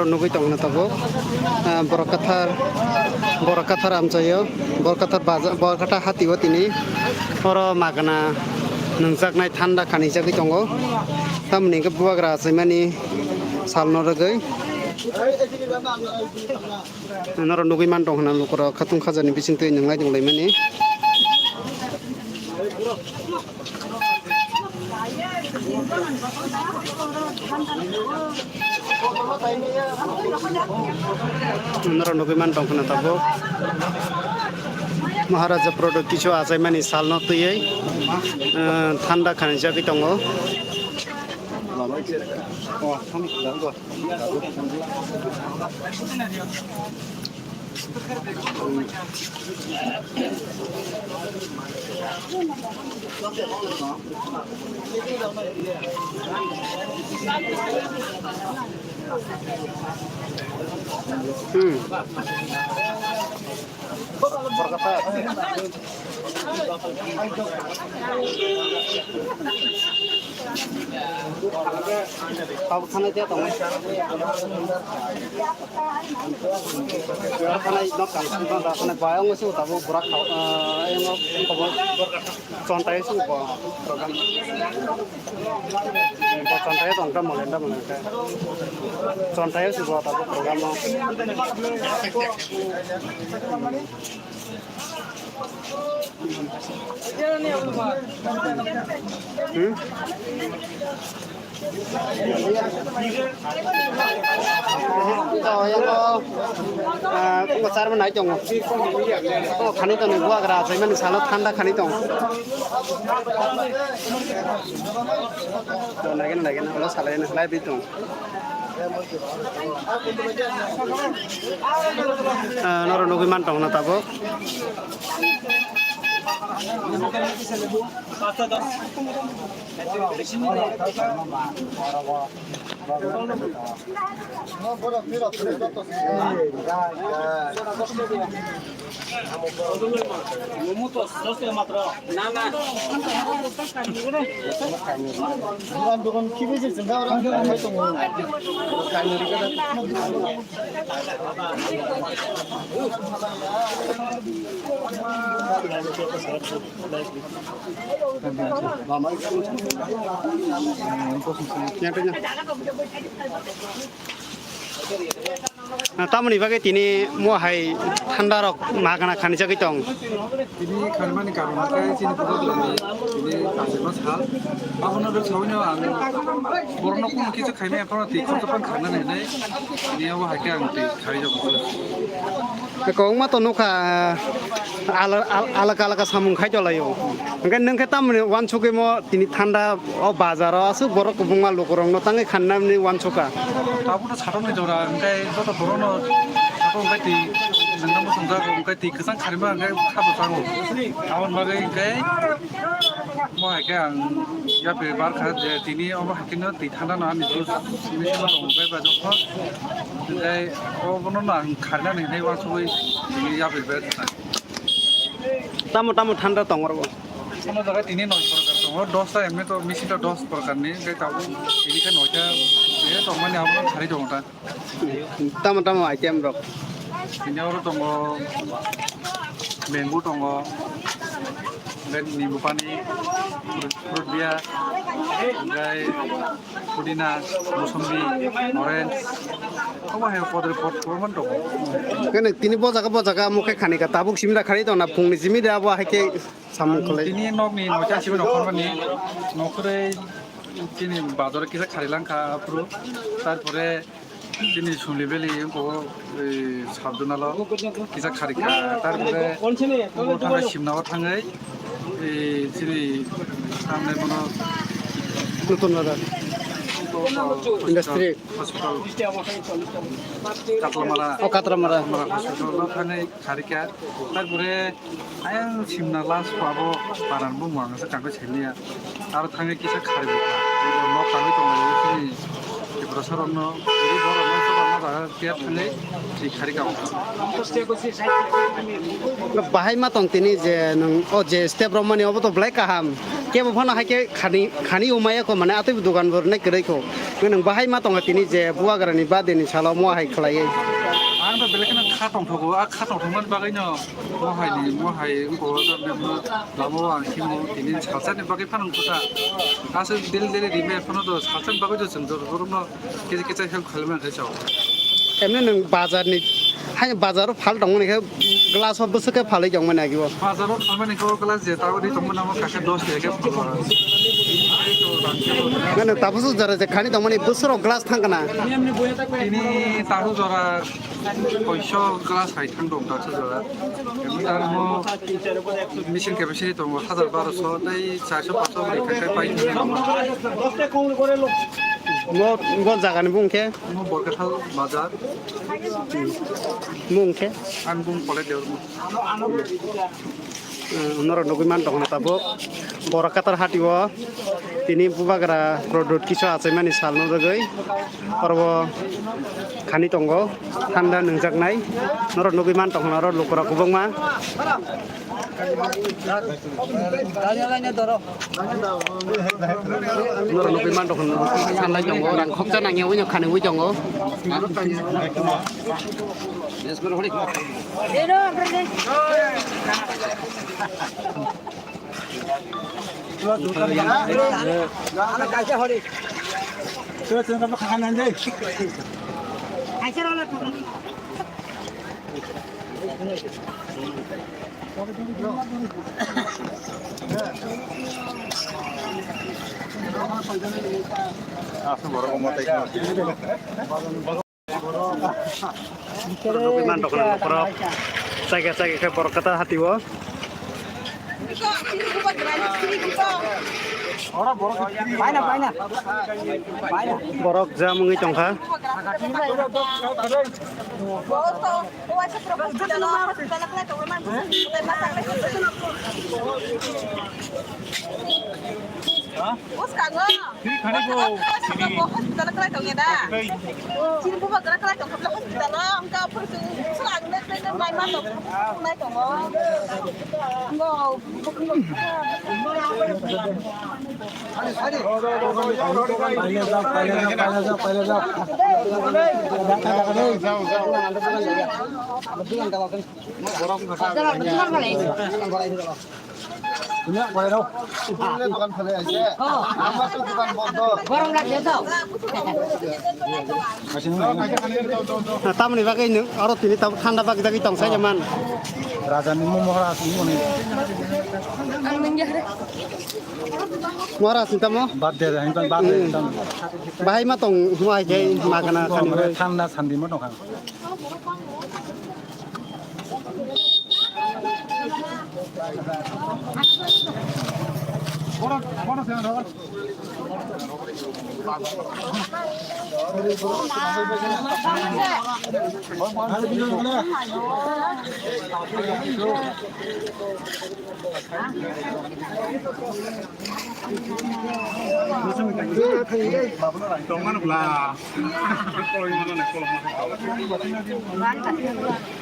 Nugui tong na tago borakathar amchayo borakathar hati watini oro magana nungjaknai thanda khani jagui tongo tamni ke buagra saimani salno rogai noro nugui man tong hana lokoro khatung khajani bisingtui nunglai donglai mani noro nugui man tong hana tago Maharaja product kichu ajai mani salno tuyei thanda khani jagui tongo Kau sana dia tong. Kana nok kang sing ta kana bayang su ta bo burak yang ko contai su bo program. Bo contai tong ka molenda molenda. Contai su bo ta program mo. Cũng có nãy chồng khani tao này qua cái thấy mình sáng nó thanda khani tao này cái nó sale này lại bị tao nó rồi nó cái man tao nó tao Tamu bagai tini mua hai thanda rok magana khani jagui tong tini khanmani karona kai tini pura tini kasima sal abono do chawino ang borno kun kichu khaina apna ti khotpan khana nai tini abo haike ang ti khari jogo kong ma to nuka alaka samung khai jolayo engke nengke tamni wanchuke mo tini thanda o bazar asu borok kubunga lokorong no tangai khannamni wanchuka tabu chatomni jora engkai joto dorono chato engkai ti nangamo songja engkai ti kesang kharima engkai khabo sango abon bagai engkai mo haike ang ya bar kha tini abo hakino ti thanda na ni jus tini sima engkai ba jokho engkai obono na kharna nei wanchukoi tini ya ber tamu thanda tongorbo কোনো জায়গায় তিনি 9 প্রকার দङ 10টা এমনি তো মেশিনটা 10 প্রকারনি গাই তাবো এদিকে 9টা এ তো মানে আমরা খালি দङটা tamu item rok তিনি আরো দङ ম্যাঙ্গো দङ দেন নিম্বু পানি ফ্রুট বিয়া গাই পুদিনা মৌসুমী অরেঞ্জ কমা হে পদের পট প্রমাণ দङ kene tini bojaga muke khani ka tabuk simra khari tong na phungni jimi da bo haike samung khole তিনি নকনি 9টা আসিবে নখরমানি নখরে তিনি বাজারে কিছু খারিলাংখা পুরো তারপরে তিনি শুনলিবেলি সাবদনাল কিছু খারিকা তারপরে থাকা সিমনাও থাঙাই তিনি সামনে কোনো nutun bajar industry Katramara hospital থাঙাই খারিকা তারপরে আয়াং সিমনা লাস পাবো পারানবো মুয়াংসা কাঙ্কো ছেলিয়া আর থাঙাই কিছু খারিবো ন কাঙ্কো দङ 서로는 우리 보러는 서로마다 대학생의 지카리가 bahai ma tong tini je nung o je step romani obo to black kaham ke bo phana haike khani umaya ko mane atu dukan bor ne kre ko nung bahai ma tong tini je buwa garani bade ni salo mo hai khlai आंबो बेलेगनो खाथं थगौ खाथं थंमान बागैनो महाय गो लामो आं किमो दिनै सालसानि बागै फानं खोथा गासै daily रिमे फनद सालसानि बागै जों जरनो गेजेर गेजेर हेल्प खालामनो खायसाव emne nung bazar ni hai bazar phal dong ne glass of busuke phalai jong mane agibo बाजाराव थांबाय नोंखौ क्लास जे तावदि दंमोन नामा कासे 10 लेके nang tapusu jara je khani dong mane busuro glass thangana ini tahu jora पयस' glass हाय थांदों दासो जरा आरो म मिसिन केपासिटी दङ 1000-1200 दै 400-500 लेखाय बायनो mo jagani bungke म बरकाथाल बाजार mungke आं बुं कलेज देवर noro noguman dong tabo borakatar hatiwo tini bubagra product kisu achai mani salno jagoi orbo khani tongo thanda nungjaknai noro noguman tong noro lokora kubangma noro noguman tong sanlai tongo rang khokja nangya wino khani wi tongo yes bro holi Noguman tong noro jaga-jaga ke borokata hatiwo borok jamungi tongkha tamni bagai nu aro tini tam thanda bag jagi tong sai jaman राजानि महरा सिंहनि mora sintamo बाद दे हिंतन बाद दे हिंतन bahai ma tong huai ke magana khani थान्दा सान्दिमो दंखां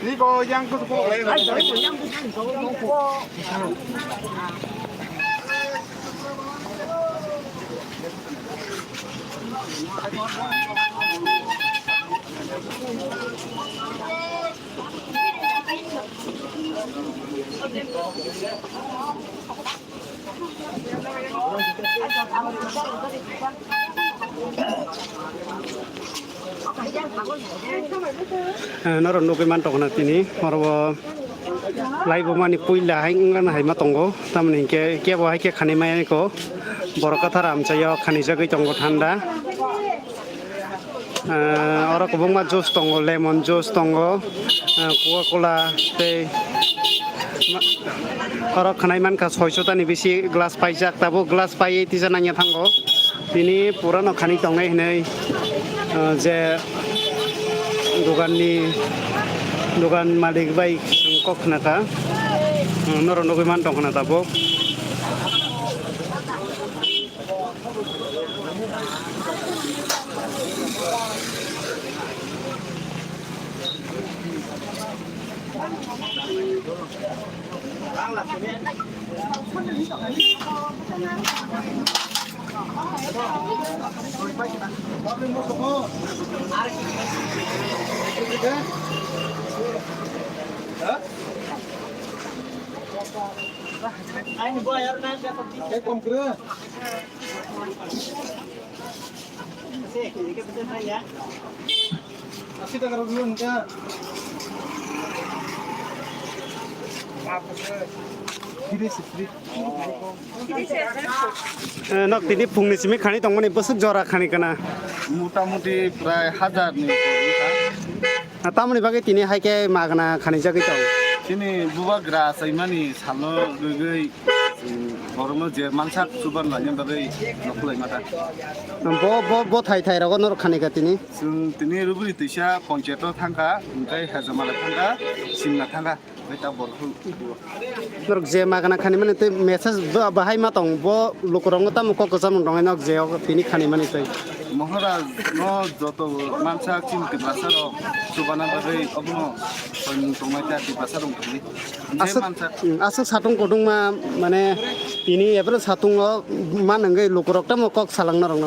이거 양껏 꼭 noro noguman tong tini oro laibo mani puila haingan hai ma tongo tamni ke bo hai ke khani mai ko borokata ramchayo khani jagoi tongo thanda oro kubungma juice tongo lemon juice tongo coca cola te oro khanai manka 600 tani bisi glass paijak tabo glass pai tijananya thango tini purano khani tongai hinai je dogan malik bai kok naka noro noguman tong na tabo नक तिनी फुंगनि सिमे खानि दंमोन बसुक जरा खानि कना মোটামুটি প্রায় 1000 तामनि बागै तिनी हाइके मागना खानि जागै दं তিনি বুবাগ্রা সাইমানি সালো গৈ গরমে যে মানসাক সুবান লানি বাগৈ নখলাই মাতা bo thai thai rago nor खानि का तिनी তিনি রুবুরি তৈসা পঞ্চায়েত থাকা ওমফাই হাজামালা থাকা সিমনা থাকা বেটা বরফু nor je magana खानि माने ते मेसेज बाहाय मा दं bo लोकरंग ताम को कसम दं नक जे तिनी खानि माने तै মহারাজ ন যত মানসাক চিনতে বাসার সুবানা বাগৈ অবন টমাইটা দি বাসার দংলি যে মানসাক asuk satung kodung ma mane ini ebre satung lo ma nanggai lokorok ta mo kok salang na rong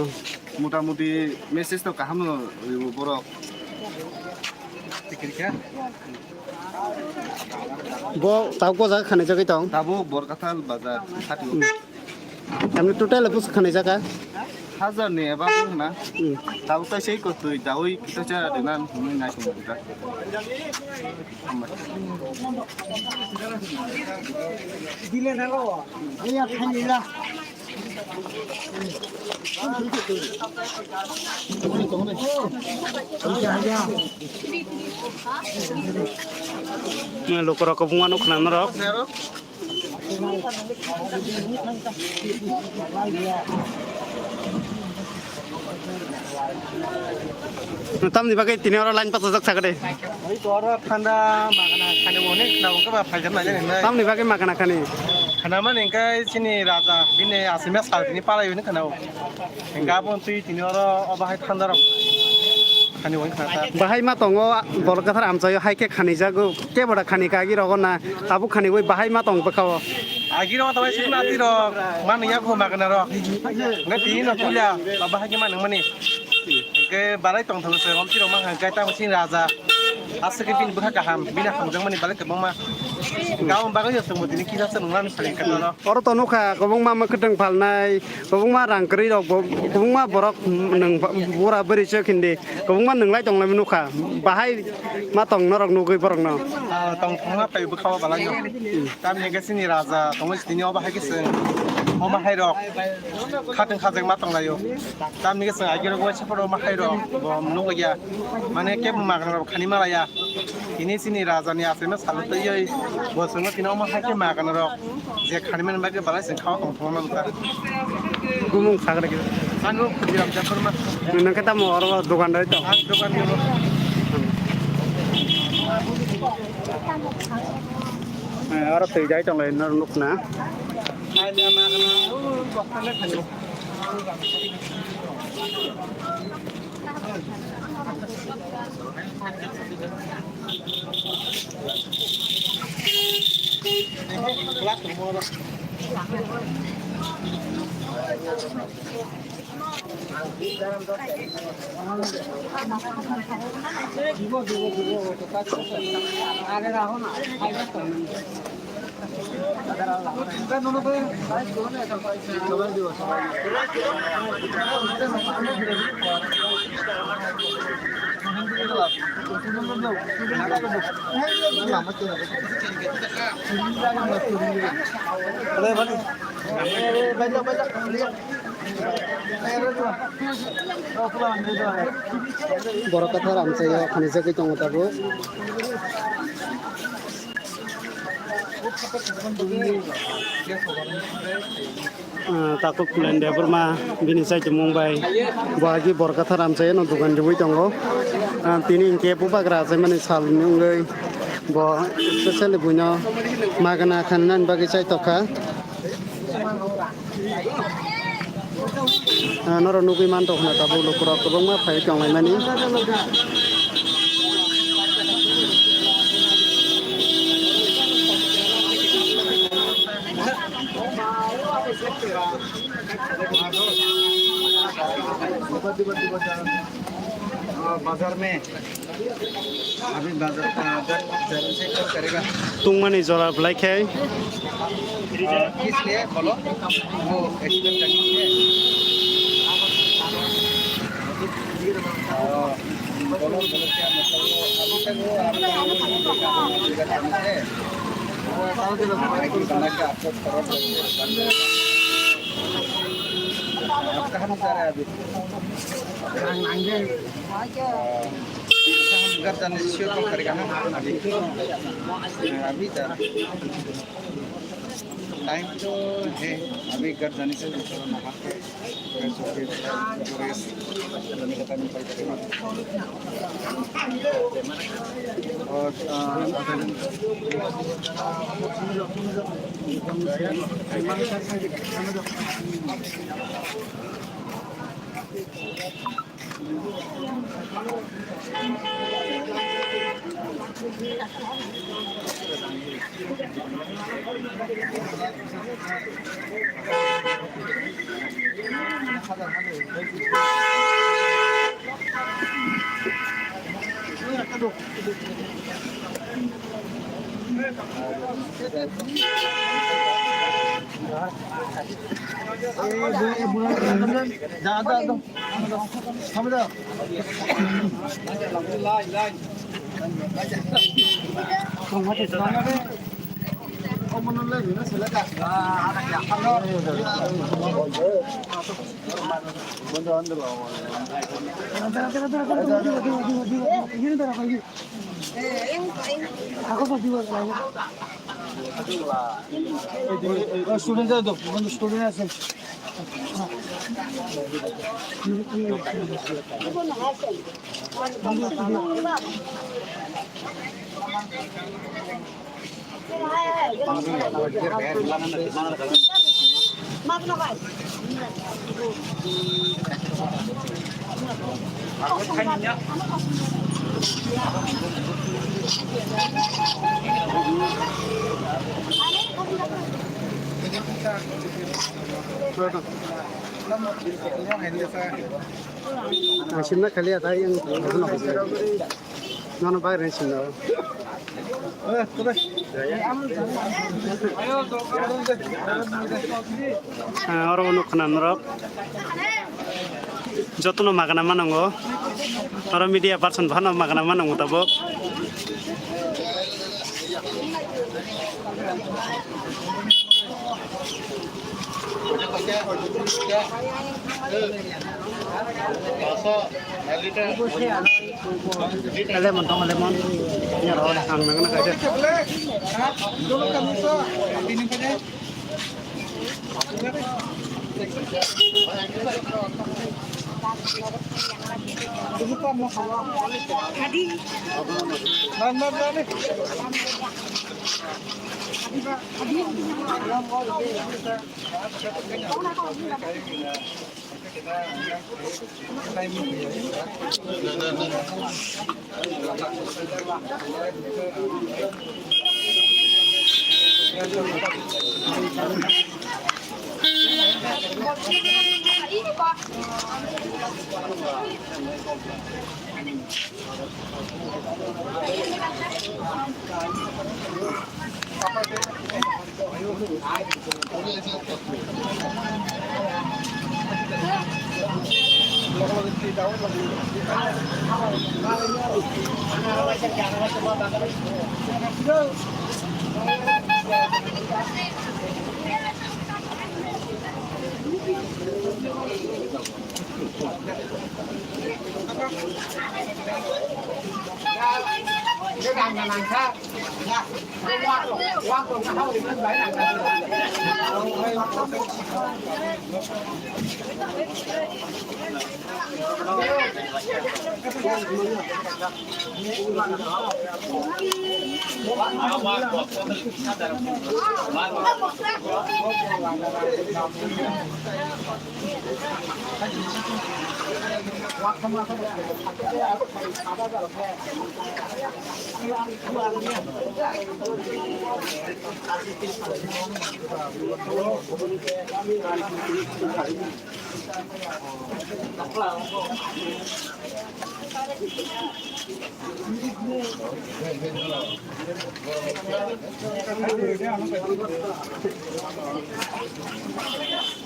মোটামুটি মেসেজ তো কাহাম বড় bo tau ko ja khane jagai dong তাবো বরকাতাল বাজার হাটি amni total bus khane jaga 1000 নে এবা না তাও তো সেই কতই দাওই কিতা চা দেনান হুমি নাই সমুদ্র দিলে না লো ইয়া খাইলা lokorok ko bunga no khana norok tamni bagai tini ora lain pas jak sagade ওই তো আর ঠান্ডা মাগনা খানে অনেক না ওকে বা ফাইজাম না জানেন না tamni bagai makana khani খানা মানে এঙ্কাই চিনি রাজা বিনে আসিমে সালনি পালাইও না খানাও এঙ্কা বন তুই তিনি আর অবাহাই ঠান্ডা রং খানি ওই খাতা bahai ma tongo bolkathar amchayo haike khani jago ke bada khani ka gi rogo na abu khani oi bahai ma tong bakaw আগির মত ভাই সিনা তি রক মানে ইয়া কো মাগনা রক না তিন না তুলিয়া অবাহাই মানে মানে ke balai tong thang se rom ti rom ma gai ta sin raja asake bin bukha kaham bina hamjang mani balai kebang ma gaw bagai yo semut ini kita senungan saling kenal oro to nuka kobong ma maketeng palnai kobong ma rangkri rok kobong ma borok nang bura beri se khinde kobong ma nanglai tong lai nuka bahai ma tong norok nugui borok no tong thang ma pai bukha balai yo tam ne ga sin raja tong sini obahai ke sen oma hai rok khateng khajeng ma tong layo tam ne ga sen agir go chapro ma hai rok bom no ya mane ke ma rok khani ma ya ini sini raja ni aseme salut yoi bosongo tino ma hai ke ma kan rok je khani men ba ke balai sen khaw tong thang ma ta gumung sagre ke anu khujam japur ma nang kata mo oro dokan dai to ang dokan yo oro tei jai tong lai nor nukna ai na ma kan bosan le khani kelas semua borokatha ramchayo khani jagai tong tabo takut kulen dia berma bini saya cemung bay bagi borokatha ramchayo no dukan jebui tongo tini ingke pupa grasa mani sal nyungai bo special bunya magana khanan bagi saya toka noro nubi mantok na tabu lokurok kobong ma phai tong lai mani बाजार में अभी बाजार से कल करेगा तुंगमानी जरा ब्लाइखे किस लिए बोलो वो एक्सप्लेन करने के लिए बोलो क्या मतलब वो अभी तक वो आपका वो बना के आपको फॉरवर्ड करके आप कहाँ जा रहे हैं अभी हम घर जाने से शुरू करेगा ना अभी टाइम तो है अभी घर जाने से थोड़ा नहा के फ्रेश होके फ्रेश जाने का टाइम निकल करेगा और स्टूडेंट है तो स्टूडेंट है Simna kali ada yang nono bayar simna. Orang unu kanan rok. Jotono magana manongo. Orang media person bhano magana manongo tabok. Lemon, tong lemon. Ini orang sang mana kaje. Hãy subscribe cho kênh Ghiền Mì Gõ để không bỏ lỡ